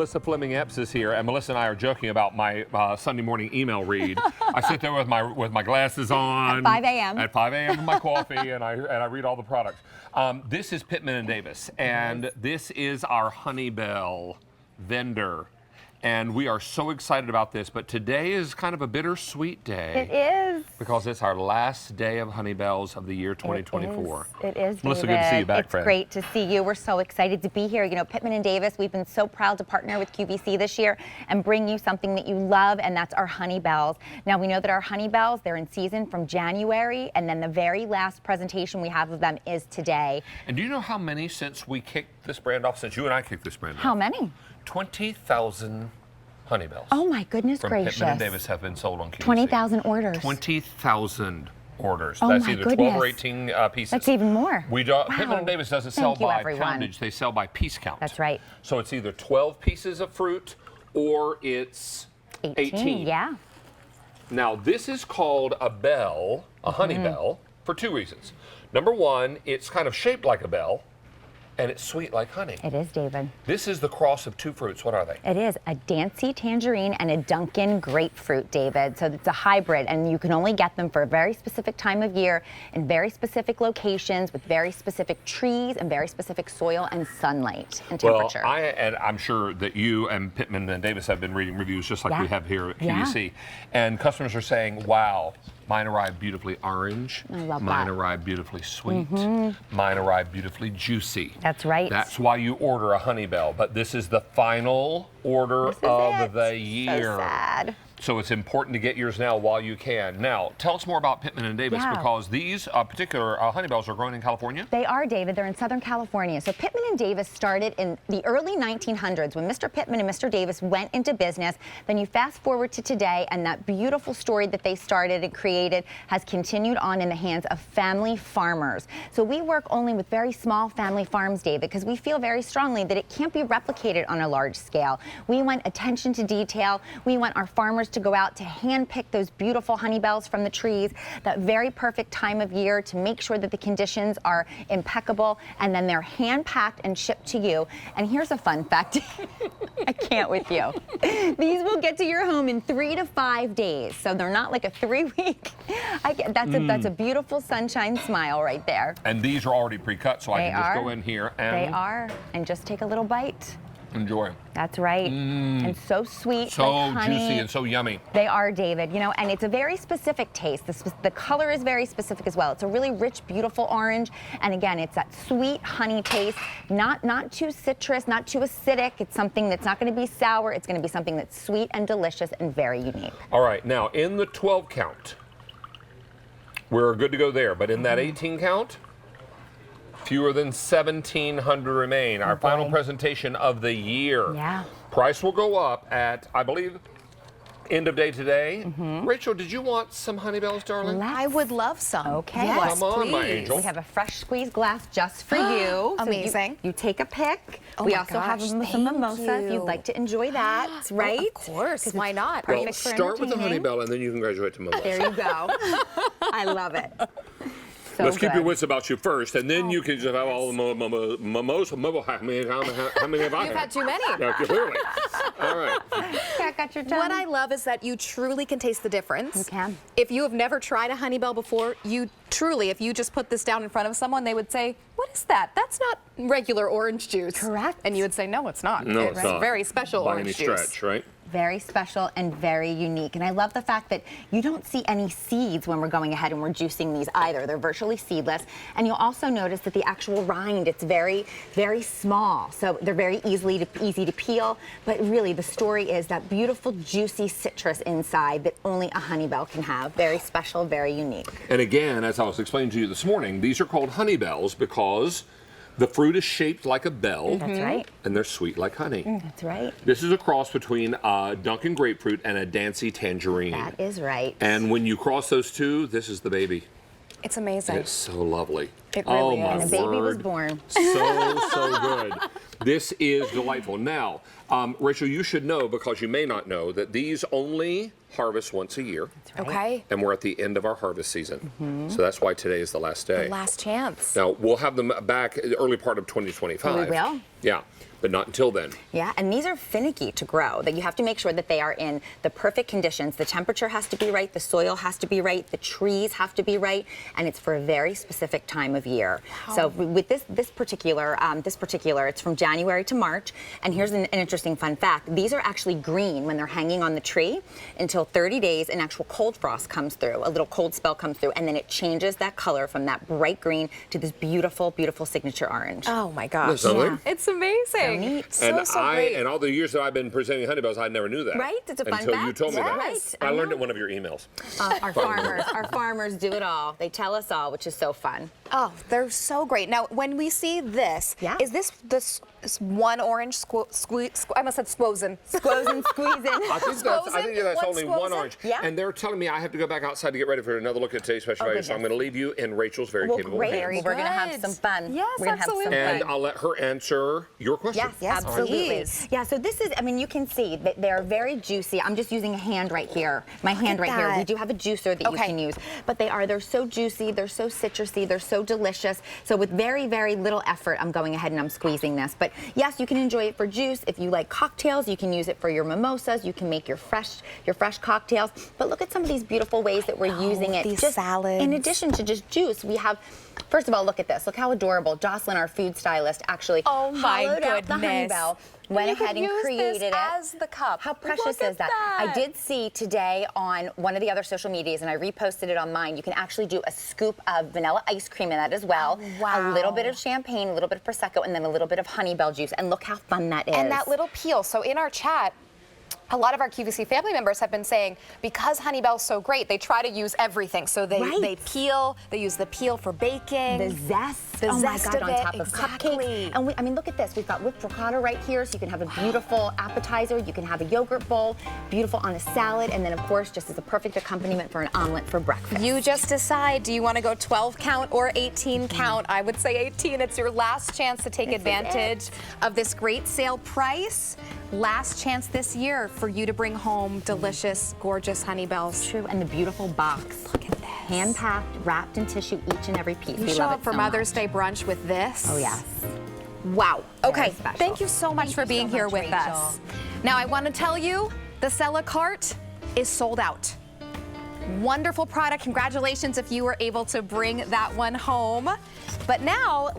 Melissa Fleming Epps is here, and Melissa and I are joking about my Sunday morning email read. I sit there with my glasses on. At 5 a.m. At 5 a.m. with my coffee, and I read all the products. This is Pittman and Davis, and this is our Honeybell vendor. And we are so excited about this, but today is kind of a bittersweet day. It is. Because it's our last day of Honeybells of the year 2024. It is, Melissa, David. good to see you back, It's friend. great to see you. We're so excited to be here. You know, Pittman and Davis, we've been so proud to partner with QVC this year and bring you something that you love, and that's our Honeybells. Now, we know that our Honeybells, they're in season from January, and then the very last presentation we have of them is today. And do you know how many since we kicked this brand off, since you and I kicked this brand off? How many? 20,000 Honeybells. Oh my goodness from gracious. Pittman and Davis have been sold on QVC. 20,000 orders. 20,000 orders. Oh That's my either goodness. 12 or 18 pieces. That's even more. Pittman Wow. and Davis doesn't Thank sell you, by everyone. poundage, they sell by piece count. That's right. So it's either 12 pieces of fruit or it's 18. Yeah. Now, this is called a bell, a honey bell, for two reasons. Number one, it's kind of shaped like a bell, and it's sweet like honey. It is, David. This is the cross of two fruits. What are they? It is a Dancy tangerine and a Dunkin' grapefruit, David. So it's a hybrid, and you can only get them for a very specific time of year in very specific locations with very specific trees and very specific soil and sunlight and temperature. Well, I'm sure that you and Pittman and Davis have been reading reviews just like we have here at QVC. And customers are saying, wow, mine arrived beautifully orange. I love mine that. arrived beautifully sweet. Mine arrived beautifully juicy. That's right. That's why you order a Honeybell. But this is the final order of the year. So sad. So it's important to get yours now while you can. Now, tell us more about Pittman and Davis, because these particular Honeybells are grown in California. They are, David. They're in Southern California. So Pittman and Davis started in the early 1900s when Mr. Pittman and Mr. Davis went into business. Then you fast forward to today, and that beautiful story that they started and created has continued on in the hands of family farmers. So we work only with very small family farms, David, because we feel very strongly that it can't be replicated on a large scale. We want attention to detail. We want our farmers to go out to hand pick those beautiful Honeybells from the trees, that very perfect time of year to make sure that the conditions are impeccable, and then they're hand packed and shipped to you. And here's a fun fact. I can't with you. These will get to your home in 3 to 5 days. So they're not like a 3-week. That's a beautiful sunshine smile right there. And these are already pre-cut, so I can just go in here and They are. And just take a little bite. enjoy. That's right. And so sweet, So like honey. juicy and so yummy. They are, David. You know, and it's a very specific taste. The color is very specific as well. It's a really rich, beautiful orange. And again, it's that sweet honey taste, not too citrus, not too acidic. It's something that's not going to be sour. It's going to be something that's sweet and delicious and very unique. All right, now in the 12 count, we're good to go there. But in that 18 count, fewer than 1,700 remain. Our final presentation of the year. Yeah. Price will go up at, I believe, end of day today. Rachel, did you want some Honeybells, darling? I would love some. Okay. Yes, Come on, my please. angel. We have a fresh squeezed glass just for you. So Amazing. You take a pick. Oh we my also have gosh, some thank mimosa if you. you'd like to enjoy that, right? Of course, why not? Well, perfect for start with the entertaining. Honeybell, and then you can graduate to mimosa. There you go. I love it. So Let's keep your good. wits about you first, and then you can just have all the mimosa. How many have I You've had too many. Yeah, clearly. All right. Cat got your tongue. What I love is that you truly can taste the difference. You can. If you have never tried a Honeybell before, you truly, if you just put this down in front of someone, they would say, "What is that? That's not regular orange juice." Correct. And you would say, "No, it's not. No, it's not. Very special By orange any juice." stretch, right? Very special and very unique. And I love the fact that you don't see any seeds when we're going ahead and we're juicing these either. They're virtually seedless. And you'll also notice that the actual rind, it's very, very small. So they're very easy to peel. But really, the story is that beautiful, juicy citrus inside that only a Honeybell can have. Very special, very unique. And again, as I was explaining to you this morning, these are called Honeybells because the fruit is shaped like a bell. That's right. And they're sweet like honey. That's right. This is a cross between a Dunkin' grapefruit and a Dancy tangerine. That is right. And when you cross those two, this is the baby. It's amazing. It's so lovely. It Oh really my is. And the baby was word. born. So good. This is delightful. Now, Rachel, you should know, because you may not know, that these only harvest once a year. Okay. And we're at the end of our harvest season. So that's why today is the last day. Last chance. Now, we'll have them back the early part of 2025. We will. Yeah, but not until then. Yeah, and these are finicky to grow. That you have to make sure that they are in the perfect conditions. The temperature has to be right, the soil has to be right, the trees have to be right, and it's for a very specific time of year. Wow. So with this particular, it's from January to March. And here's an interesting fun fact: these are actually green when they're hanging on the tree until 30 days. An actual cold frost comes through, a little cold spell comes through, and then it changes that color from that bright green to this beautiful, beautiful signature orange. Oh my gosh! Yeah. It's amazing. So neat. And So great. and all the years that I've been presenting Honeybells, I never knew that. Right? It's a fun until fact. you told me that. Right. I learned it in one of your emails. Our farmers do it all. They tell us all, which is so fun. Oh, they're so great. Now, when we see this, Yeah. is this one orange I must have squozen. Squozen, squeezing. I think that's only one squozen? orange. Yeah. And they're telling me I have to go back outside to get ready for another look at today's special value. So I'm going goodness. to leave you in Rachel's very capable Great. hands. We're going to have Good. some fun. Yes, We're gonna have some absolutely. fun. And I'll let her answer your question. Yes, Yes, absolutely. please. Yeah, so this is, I mean, you can see that they're very juicy. I'm just using a hand right here. My hand at right here. that. We do have a juicer that you Okay. can use. But they're so juicy, they're so citrusy, they're so delicious. So with very, very little effort, I'm going ahead and I'm squeezing this. But yes, you can enjoy it for juice. If you like cocktails, you can use it for your mimosas. You can make your fresh cocktails. But look at some of these beautiful ways that we're using it. these Just salads. in addition to just juice, we have, first of all, look at this. Look how adorable. Jocelyn, our food stylist, actually Oh my hollowed out the goodness. Honeybell, went You could ahead and use created this it. as the cup. How precious Look is at that. I did see today on one of the other social medias, and I reposted it on mine. You can actually do a scoop of vanilla ice cream in that as well. Oh, wow. A little bit of champagne, a little bit of Prosecco, and then a little bit of Honeybell juice. And look how fun that is. And that little peel. So in our chat, a lot of our QVC family members have been saying, because Honeybell's so great, they try to use everything. So they peel, they use the peel for baking. The zest. The oh zest my God, of on it, top of exactly. cupcakes. And I mean, look at this. We've got whipped ricotta right here, so you can have a beautiful appetizer. You can have a yogurt bowl, beautiful on a salad, and then of course, just as a perfect accompaniment for an omelet for breakfast. You just decide, do you want to go 12 count or 18 count? I would say 18. It's your last chance to take advantage of this great sale price. Last chance this year for you to bring home delicious, gorgeous Honeybells. True, and the beautiful box. Look at this. Hand-packed, wrapped in tissue, each and every piece. You We show love up it for so Mother's much. Day brunch with this. Oh, yes. Wow. Okay. special. Thank you so much for being so here much, with Rachel. us. Now, I want to tell you, the Sella cart is sold out. Wonderful product. Congratulations if you were able to bring that one home. But now,